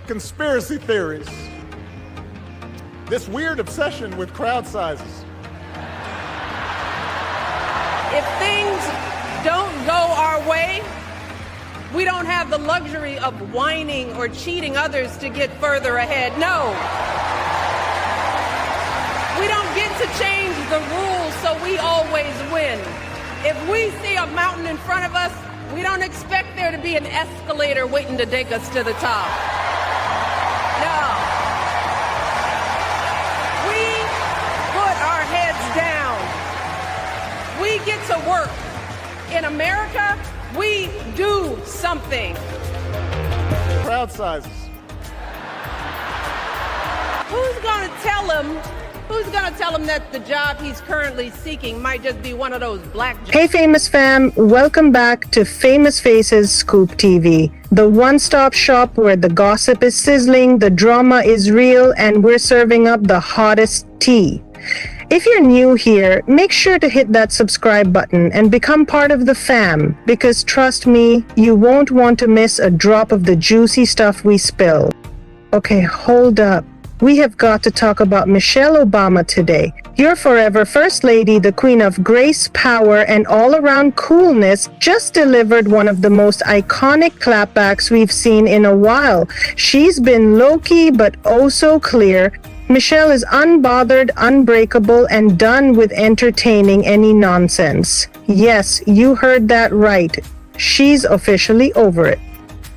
conspiracy theories, this weird obsession with crowd sizes. If things don't go our way, we don't have the luxury of whining or cheating others to get further ahead. No. We don't get to change the rules so we always win. If we see a mountain in front of us, we don't expect there to be an escalator waiting to take us to the top. No. We put our heads down. We get to work. In America, we do something. Crowd sizes. Who's going to tell him that the job he's currently seeking might just be one of those black jobs? Hey Famous Fam, welcome back to Famous Faces Scoop TV, the one-stop shop where the gossip is sizzling, the drama is real, and we're serving up the hottest tea. If you're new here, make sure to hit that subscribe button and become part of the fam, because trust me, you won't want to miss a drop of the juicy stuff we spill. Okay, hold up. We have got to talk about Michelle Obama today. Your forever First Lady, the Queen of Grace, Power, and all-around coolness, just delivered one of the most iconic clapbacks we've seen in a while. She's been low-key but oh so clear. Michelle is unbothered, unbreakable, and done with entertaining any nonsense. Yes, you heard that right. She's officially over it.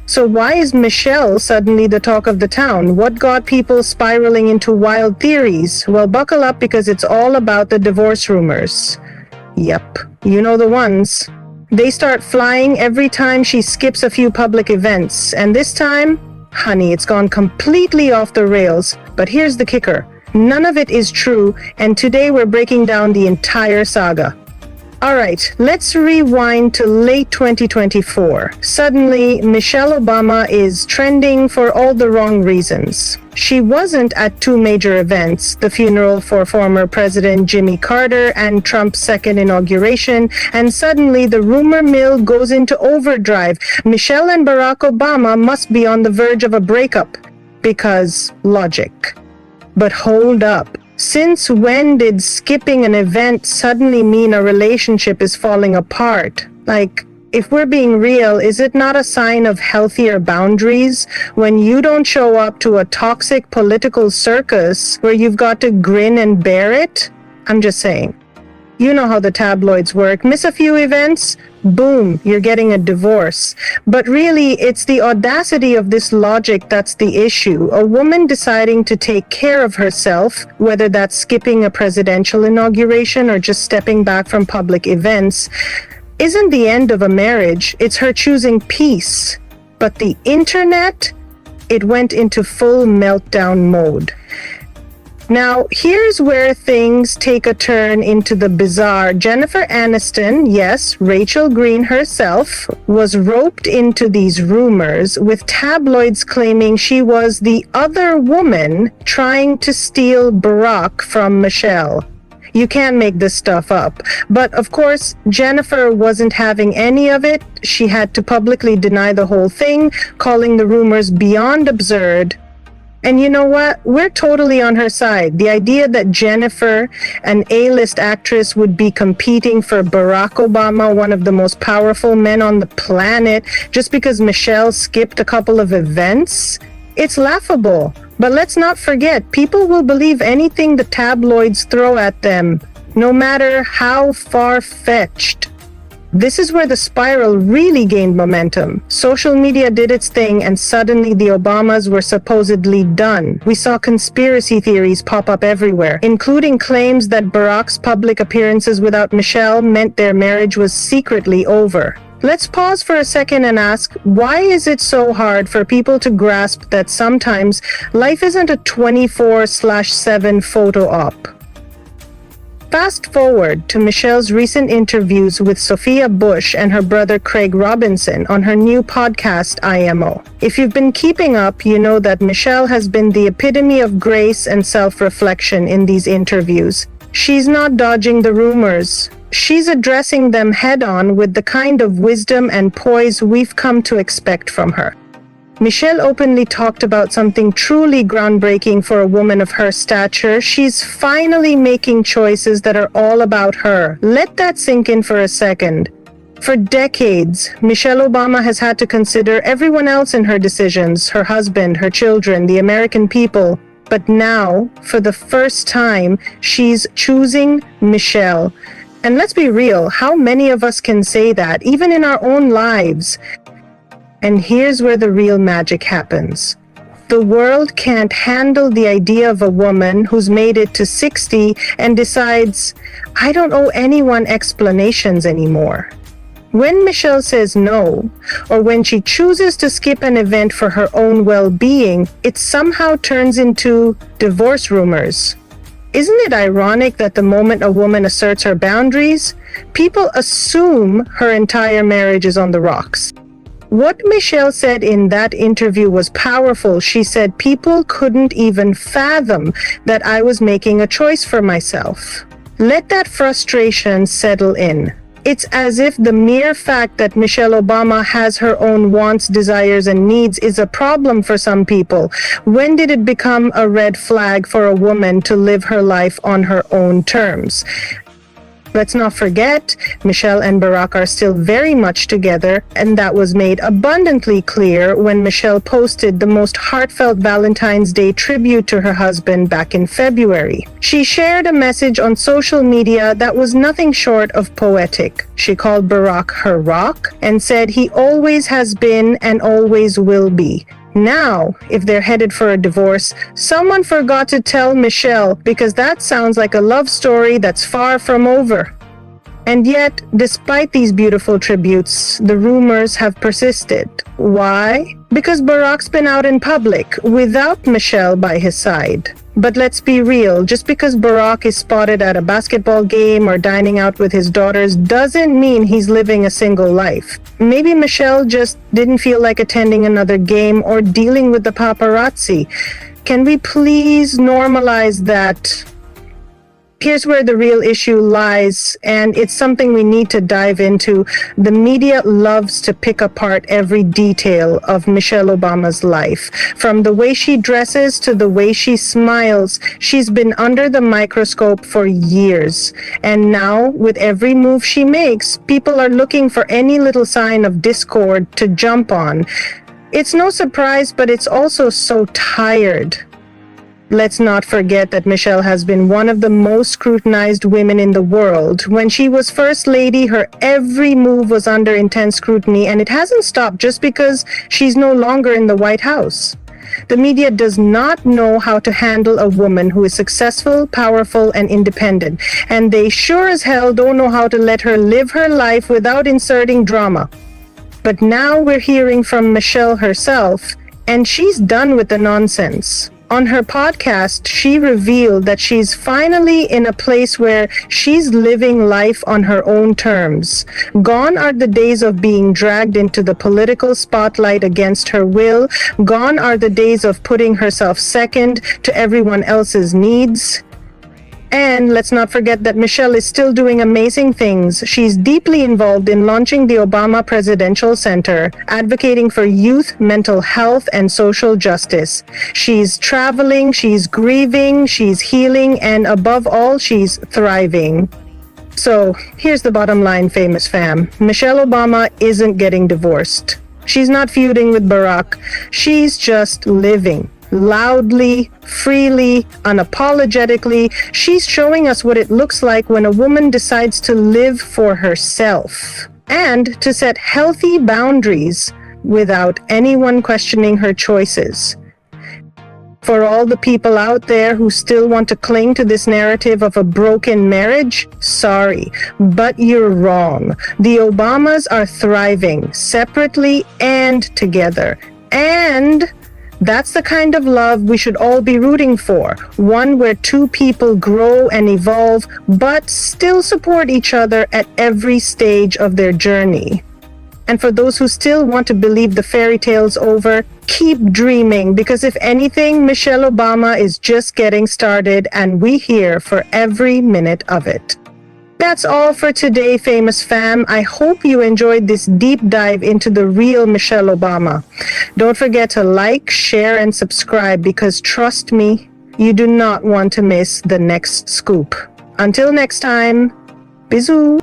So why is Michelle suddenly the talk of the town? What got people spiraling into wild theories? Well, buckle up because it's all about the divorce rumors. Yep, you know the ones. They start flying every time she skips a few public events. And this time, honey, it's gone completely off the rails. But here's the kicker. None of it is true, and today we're breaking down the entire saga. Alright, let's rewind to late 2024. Suddenly, Michelle Obama is trending for all the wrong reasons. She wasn't at two major events, the funeral for former President Jimmy Carter and Trump's second inauguration, and suddenly the rumor mill goes into overdrive. Michelle and Barack Obama must be on the verge of a breakup. Because logic. But hold up. Since when did skipping an event suddenly mean a relationship is falling apart? Like, if we're being real, is it not a sign of healthier boundaries when you don't show up to a toxic political circus where you've got to grin and bear it? I'm just saying. You know how the tabloids work. Miss a few events, boom, you're getting a divorce. But really, it's the audacity of this logic that's the issue. A woman deciding to take care of herself, whether that's skipping a presidential inauguration or just stepping back from public events, isn't the end of a marriage. It's her choosing peace. But the internet, it went into full meltdown mode. Now, here's where things take a turn into the bizarre. Jennifer Aniston, yes, Rachel Green herself, was roped into these rumors, with tabloids claiming she was the other woman trying to steal Barack from Michelle. You can't make this stuff up. But of course, Jennifer wasn't having any of it. She had to publicly deny the whole thing, calling the rumors beyond absurd. And you know what? We're totally on her side. The idea that Jennifer, an A-list actress, would be competing for Barack Obama, one of the most powerful men on the planet, just because Michelle skipped a couple of events, it's laughable. But let's not forget, people will believe anything the tabloids throw at them, no matter how far-fetched. This is where the spiral really gained momentum. Social media did its thing, and suddenly the Obamas were supposedly done. We saw conspiracy theories pop up everywhere, including claims that Barack's public appearances without Michelle meant their marriage was secretly over. Let's pause for a second and ask, why is it so hard for people to grasp that sometimes life isn't a 24/7 photo op? Fast forward to Michelle's recent interviews with Sophia Bush and her brother Craig Robinson on her new podcast, IMO. If you've been keeping up, you know that Michelle has been the epitome of grace and self-reflection in these interviews. She's not dodging the rumors. She's addressing them head-on with the kind of wisdom and poise we've come to expect from her. Michelle openly talked about something truly groundbreaking for a woman of her stature. She's finally making choices that are all about her. Let that sink in for a second. For decades, Michelle Obama has had to consider everyone else in her decisions, her husband, her children, the American people. But now, for the first time, she's choosing Michelle. And let's be real, how many of us can say that, even in our own lives? And here's where the real magic happens. The world can't handle the idea of a woman who's made it to 60 and decides, I don't owe anyone explanations anymore. When Michelle says no, or when she chooses to skip an event for her own well-being, it somehow turns into divorce rumors. Isn't it ironic that the moment a woman asserts her boundaries, people assume her entire marriage is on the rocks? What Michelle said in that interview was powerful. She said people couldn't even fathom that I was making a choice for myself. Let that frustration settle in. It's as if the mere fact that Michelle Obama has her own wants, desires, and needs is a problem for some people. When did it become a red flag for a woman to live her life on her own terms? Let's not forget, Michelle and Barack are still very much together, and that was made abundantly clear when Michelle posted the most heartfelt Valentine's Day tribute to her husband back in February. She shared a message on social media that was nothing short of poetic. She called Barack her rock and said he always has been and always will be. Now, if they're headed for a divorce, someone forgot to tell Michelle, because that sounds like a love story that's far from over. And yet, despite these beautiful tributes, the rumors have persisted. Why? Because Barack's been out in public without Michelle by his side. But let's be real, just because Barack is spotted at a basketball game or dining out with his daughters doesn't mean he's living a single life. Maybe Michelle just didn't feel like attending another game or dealing with the paparazzi. Can we please normalize that? Here's where the real issue lies, and it's something we need to dive into. The media loves to pick apart every detail of Michelle Obama's life. From the way she dresses to the way she smiles, she's been under the microscope for years. And now, with every move she makes, people are looking for any little sign of discord to jump on. It's no surprise, but it's also so tired. Let's not forget that Michelle has been one of the most scrutinized women in the world. When she was First Lady, her every move was under intense scrutiny, and it hasn't stopped just because she's no longer in the White House. The media does not know how to handle a woman who is successful, powerful, and independent, and they sure as hell don't know how to let her live her life without inserting drama. But now we're hearing from Michelle herself, and she's done with the nonsense. On her podcast, she revealed that she's finally in a place where she's living life on her own terms. Gone are the days of being dragged into the political spotlight against her will. Gone are the days of putting herself second to everyone else's needs. And let's not forget that Michelle is still doing amazing things. She's deeply involved in launching the Obama Presidential Center, advocating for youth, mental health, and social justice. She's traveling, she's grieving, she's healing, and above all, she's thriving. So here's the bottom line, famous fam. Michelle Obama isn't getting divorced. She's not feuding with Barack. She's just living. Loudly, freely, unapologetically, she's showing us what it looks like when a woman decides to live for herself and to set healthy boundaries without anyone questioning her choices. For all the people out there who still want to cling to this narrative of a broken marriage, sorry, but you're wrong. The Obamas are thriving separately and together. And that's the kind of love we should all be rooting for. One where two people grow and evolve, but still support each other at every stage of their journey. And for those who still want to believe the fairy tale's over, keep dreaming, because if anything, Michelle Obama is just getting started, and we here for every minute of it. That's all for today, Famous Fam. I hope you enjoyed this deep dive into the real Michelle Obama. Don't forget to like, share, and subscribe because trust me, you do not want to miss the next scoop. Until next time, bisous.